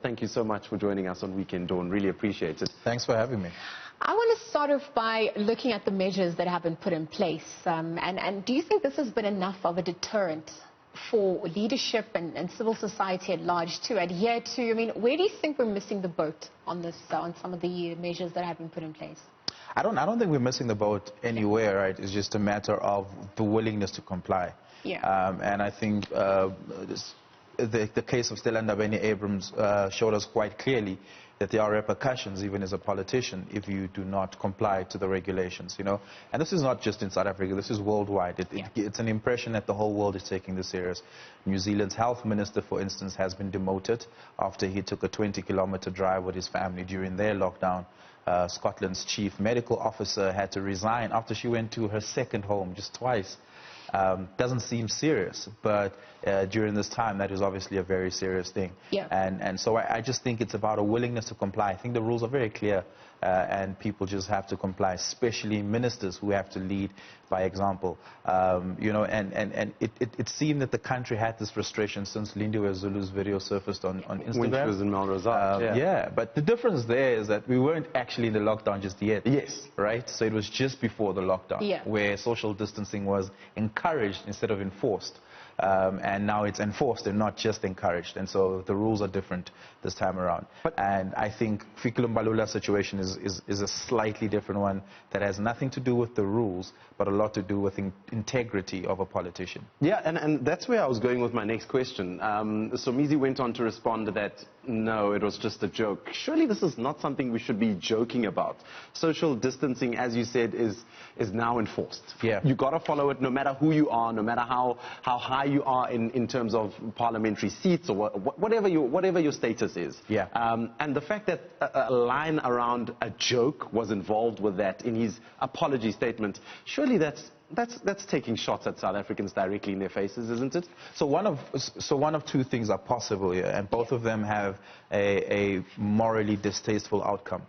thank you so much for joining us on Weekend Dawn. Really appreciate it. Thanks for having me. I want to start off by looking at the measures that have been put in place. And do you think this has been enough of a deterrent for leadership and civil society at large to adhere to? I mean, where do you think we're missing the boat on this, on some of the measures that have been put in place? I don't think we're missing the boat anywhere, right? It's just a matter of the willingness to comply. Yeah. And I think the case of Stella Ndabeni-Abrams showed us quite clearly that there are repercussions, even as a politician, if you do not comply to the regulations, you know. And this is not just in South Africa, this is worldwide. It's an impression that the whole world is taking this serious. New Zealand's health minister, for instance, has been demoted after he took a 20-kilometer drive with his family during their lockdown. Scotland's chief medical officer had to resign after she went to her second home just twice. Doesn't seem serious, but during this time, that is obviously a very serious thing. Yeah. And so I just think it's about a willingness to comply. I think the rules are very clear, and people just have to comply, especially ministers who have to lead by example. You know, and it seemed that the country had this frustration since Lindiwe Zulu's video surfaced on Instagram. When she was in Melrose. Yeah, but the difference there is that we weren't actually in the lockdown just yet. Yes. Right? So it was just before the lockdown, where social distancing was encouraged instead of enforced. And now it's enforced and not just encouraged. And so the rules are different this time around. And I think Fikile Mbalula's situation is a slightly different one that has nothing to do with the rules, but a lot to do with integrity of a politician. Yeah, and that's where I was going with my next question. Somizi went on to respond that, no, it was just a joke. Surely this is not something we should be joking about. Social distancing, as you said, is now enforced. Yeah. You got to follow it no matter who you are, no matter how high you are in terms of parliamentary seats or whatever your status is. Yeah. And the fact that a line around a joke was involved with that in his apology statement, surely that's taking shots at South Africans directly in their faces, isn't it? So one of two things are possible here, and both of them have a morally distasteful outcome.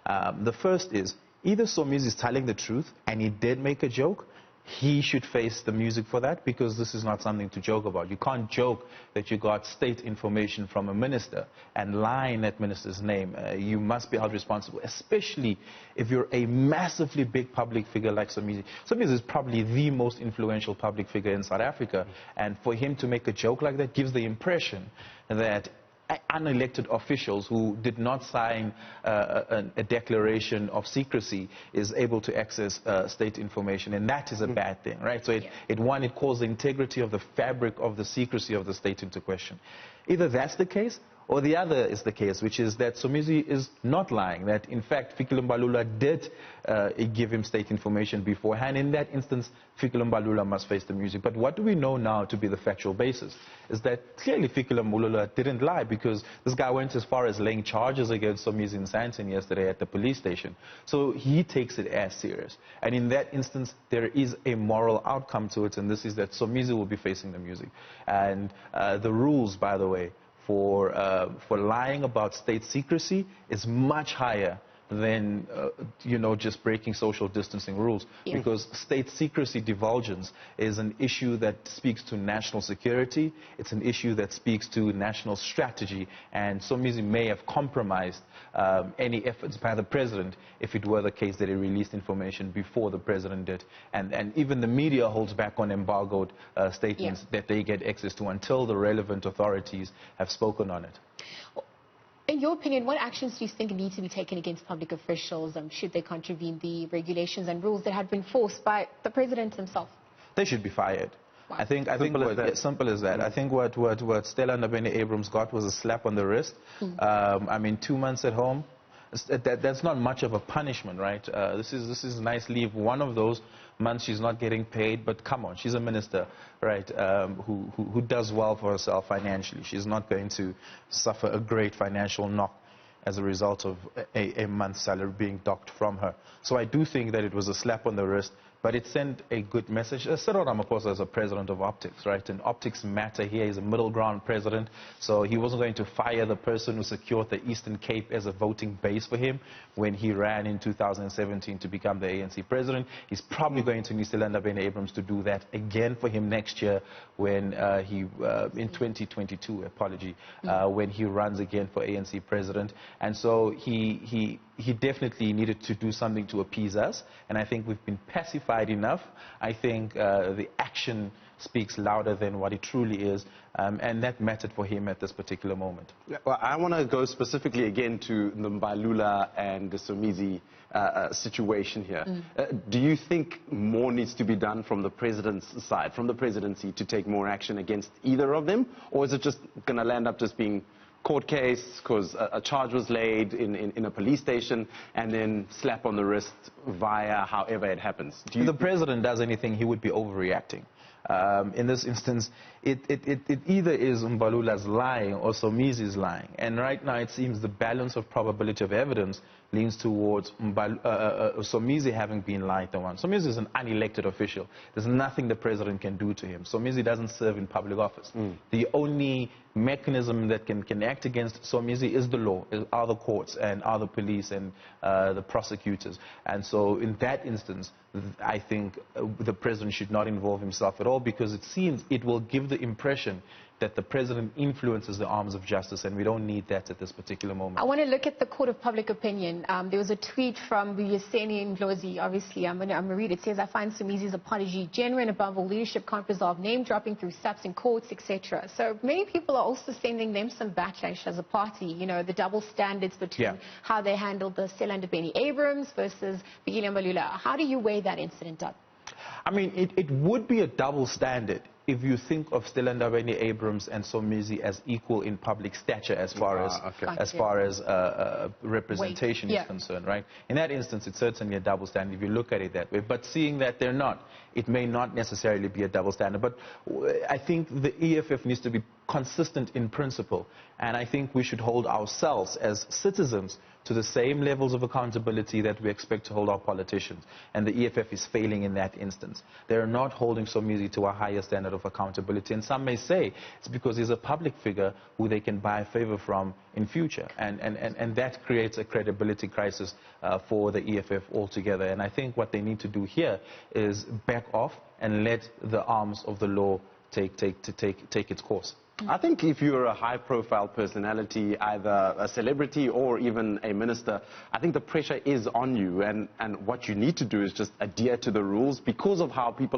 The first is either Somizi is telling the truth and he did make a joke. He should face the music for that, because this is not something to joke about. You can't joke that you got state information from a minister and lie in that minister's name. You must be held responsible, especially if you're a massively big public figure like Somizi. Somizi is probably the most influential public figure in South Africa, and for him to make a joke like that gives the impression that unelected officials who did not sign a declaration of secrecy is able to access state information, and that is a bad thing, right? So it calls the integrity of the fabric of the secrecy of the state into question. Either that's the case, or the other is the case, which is that Somizi is not lying, that in fact Fikile Mbalula did give him state information beforehand. In that instance, Fikile Mbalula must face the music. But what do we know now to be the factual basis? Is that clearly Fikile Mbalula didn't lie, because this guy went as far as laying charges against Somizi in Sandton yesterday at the police station. So he takes it as serious. And in that instance, there is a moral outcome to it, and this is that Somizi will be facing the music. And the rules, by the way, for lying about state secrecy is much higher than, you know, just breaking social distancing rules. Because state secrecy divulgence is an issue that speaks to national security. It's an issue that speaks to national strategy. And Somizi may have compromised any efforts by the president if it were the case that he released information before the president did. And even the media holds back on embargoed statements that they get access to until the relevant authorities have spoken on it. In your opinion, what actions do you think need to be taken against public officials should they contravene the regulations and rules that have been forced by the president himself? They should be fired. Wow. I think simple as that. I think what Stella Ndabeni-Abrams got was a slap on the wrist. I mean, 2 months at home. That's not much of a punishment, right? This is nice leave. One of those months she's not getting paid, but come on, she's a minister, right? Who does well for herself financially. She's not going to suffer a great financial knock as a result of a month's salary being docked from her. So I do think that it was a slap on the wrist but it sent a good message. Cyril Ramaphosa is a president of optics, right? And optics matter here. He's a middle ground president, so he wasn't going to fire the person who secured the Eastern Cape as a voting base for him when he ran in 2017 to become the ANC president. He's probably going to need Ndabeni-Abrahams to do that again for him next year when in 2022, when he runs again for ANC president. And so he definitely needed to do something to appease us, and I think we've been pacified enough. I think the action speaks louder than what it truly is, and that mattered for him at this particular moment. Well, I want to go specifically again to the Mbalula and the Somizi situation here. Do you think more needs to be done from the president's side, from the presidency, to take more action against either of them, or is it just going to land up just being court case because a charge was laid in a police station and then slap on the wrist via however it happens? If the president does anything, he would be overreacting. In this instance, it either is Mbalula's lying or Somizi's lying. And right now it seems the balance of probability of evidence leans towards Somizi having been lied to one. Somizi is an unelected official. There's nothing the president can do to him. Somizi doesn't serve in public office. The only mechanism that can act against Somizi is the law, are the courts and are the police and the prosecutors. And so in that instance, I think the president should not involve himself at all, because it seems it will give the impression that the president influences the arms of justice, and we don't need that at this particular moment. I want to look at the court of public opinion. There was a tweet from Yeseni Ndlozi, obviously. I'm going to read it. It says, I find Somizi's apology genuine. Above all, leadership can't resolve name-dropping through steps in courts, etc. So many people are also sending them some backlash as a party, you know, the double standards between how they handled the Stella Ndabeni-Abrahams versus Bikile Mbalula. How do you weigh that incident up? I mean, it would be a double standard if you think of Stella Ndabeni-Abrahams and Somizi as equal in public stature as far as representation is concerned, right? In that instance, it's certainly a double standard if you look at it that way. But seeing that they're not, it may not necessarily be a double standard. But I think the EFF needs to be consistent in principle, and I think we should hold ourselves as citizens to the same levels of accountability that we expect to hold our politicians, and the EFF is failing in that instance. They're not holding Somizi to a higher standard of accountability, and some may say it's because he's a public figure who they can buy favor from in future, and that creates a credibility crisis for the EFF altogether. And I think what they need to do here is back off and let the arms of the law take its course. I think if you're a high-profile personality, either a celebrity or even a minister, I think the pressure is on you, and what you need to do is just adhere to the rules because of how people